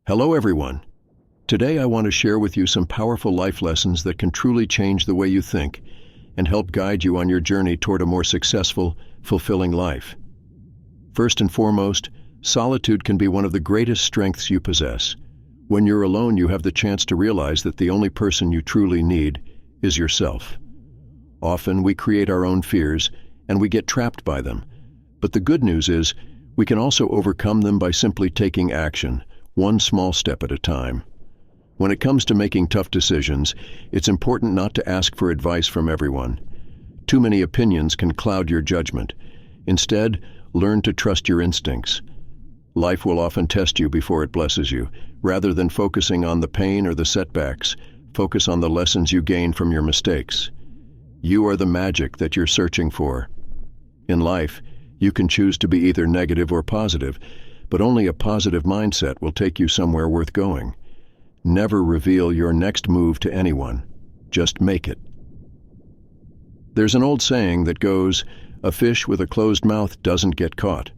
Hello everyone. Today I want to share with you some powerful life lessons that can truly change the way you think and help guide you on your journey toward a more successful, fulfilling life. First and foremost, solitude can be one of the greatest strengths you possess. When you're alone, you have the chance to realize that the only person you truly need is yourself. Often we create our own fears and we get trapped by them. But the good news is we can also overcome them by simply taking action, one small step at a time. When it comes to making tough decisions, it's important not to ask for advice from everyone. Too many opinions can cloud your judgment. Instead, learn to trust your instincts. Life will often test you before it blesses you. Rather than focusing on the pain or the setbacks, focus on the lessons you gain from your mistakes. You are the magic that you're searching for. In life, you can choose to be either negative or positive, but only a positive mindset will take you somewhere worth going. Never reveal your next move to anyone. Just make it. There's an old saying that goes, "A fish with a closed mouth doesn't get caught."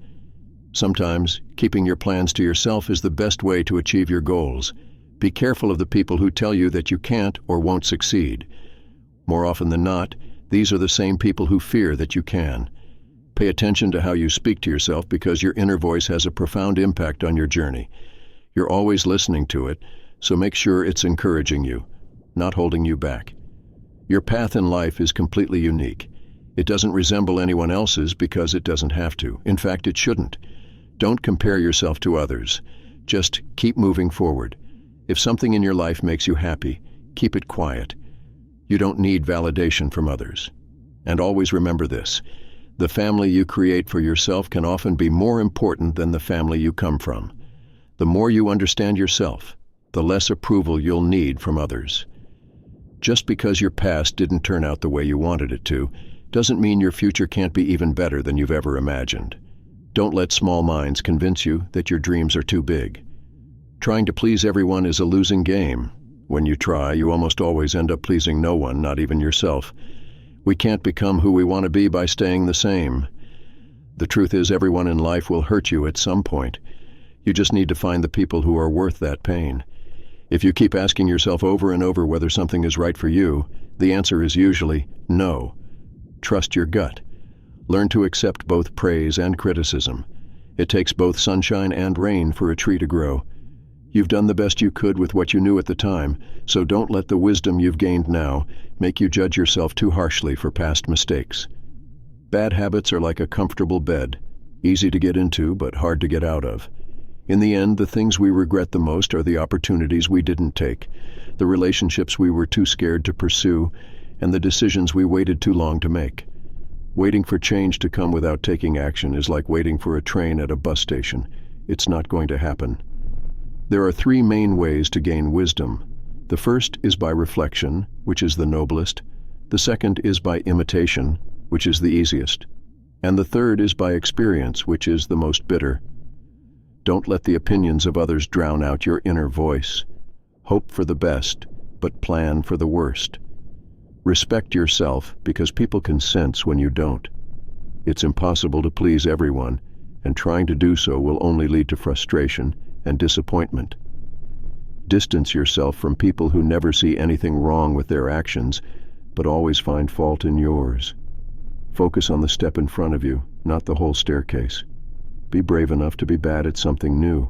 Sometimes, keeping your plans to yourself is the best way to achieve your goals. Be careful of the people who tell you that you can't or won't succeed. More often than not, these are the same people who fear that you can. Pay attention to how you speak to yourself because your inner voice has a profound impact on your journey. You're always listening to it, so make sure it's encouraging you, not holding you back. Your path in life is completely unique. It doesn't resemble anyone else's because it doesn't have to. In fact, it shouldn't. Don't compare yourself to others. Just keep moving forward. If something in your life makes you happy, keep it quiet. You don't need validation from others. And always remember this: the family you create for yourself can often be more important than the family you come from. The more you understand yourself, the less approval you'll need from others. Just because your past didn't turn out the way you wanted it to, doesn't mean your future can't be even better than you've ever imagined. Don't let small minds convince you that your dreams are too big. Trying to please everyone is a losing game. When you try, you almost always end up pleasing no one, not even yourself. We can't become who we want to be by staying the same. The truth is, everyone in life will hurt you at some point. You just need to find the people who are worth that pain. If you keep asking yourself over and over whether something is right for you, the answer is usually no. Trust your gut. Learn to accept both praise and criticism. It takes both sunshine and rain for a tree to grow. You've done the best you could with what you knew at the time, so don't let the wisdom you've gained now make you judge yourself too harshly for past mistakes. Bad habits are like a comfortable bed, easy to get into but hard to get out of. In the end, the things we regret the most are the opportunities we didn't take, the relationships we were too scared to pursue, and the decisions we waited too long to make. Waiting for change to come without taking action is like waiting for a train at a bus station. It's not going to happen. There are three main ways to gain wisdom. The first is by reflection, which is the noblest. The second is by imitation, which is the easiest. And the third is by experience, which is the most bitter. Don't let the opinions of others drown out your inner voice. Hope for the best, but plan for the worst. Respect yourself because people can sense when you don't. It's impossible to please everyone, and trying to do so will only lead to frustration and disappointment. Distance yourself from people who never see anything wrong with their actions, but always find fault in yours. Focus on the step in front of you, not the whole staircase. Be brave enough to be bad at something new.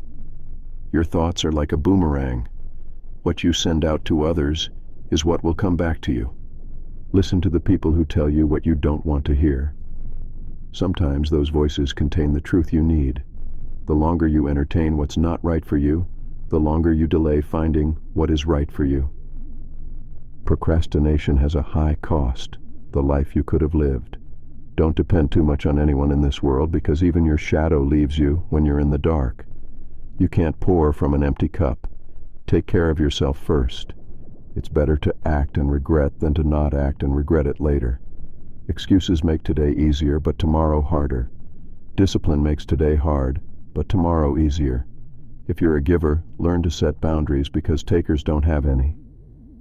Your thoughts are like a boomerang. What you send out to others is what will come back to you. Listen to the people who tell you what you don't want to hear. Sometimes those voices contain the truth you need. The longer you entertain what's not right for you, the longer you delay finding what is right for you. Procrastination has a high cost, the life you could have lived. Don't depend too much on anyone in this world because even your shadow leaves you when you're in the dark. You can't pour from an empty cup. Take care of yourself first. It's better to act and regret than to not act and regret it later. Excuses make today easier, but tomorrow harder. Discipline makes today hard, but tomorrow easier. If you're a giver, learn to set boundaries because takers don't have any.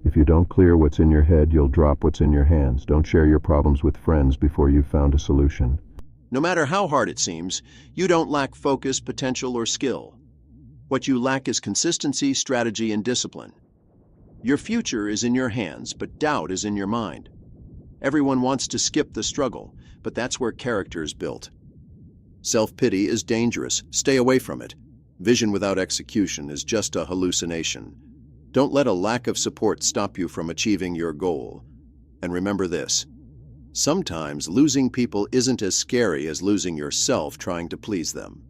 If you don't clear what's in your head, you'll drop what's in your hands. Don't share your problems with friends before you've found a solution. No matter how hard it seems, you don't lack focus, potential, or skill. What you lack is consistency, strategy, and discipline. Your future is in your hands, but doubt is in your mind. Everyone wants to skip the struggle, but that's where character is built. Self-pity is dangerous. Stay away from it. Vision without execution is just a hallucination. Don't let a lack of support stop you from achieving your goal. And remember this: sometimes losing people isn't as scary as losing yourself trying to please them.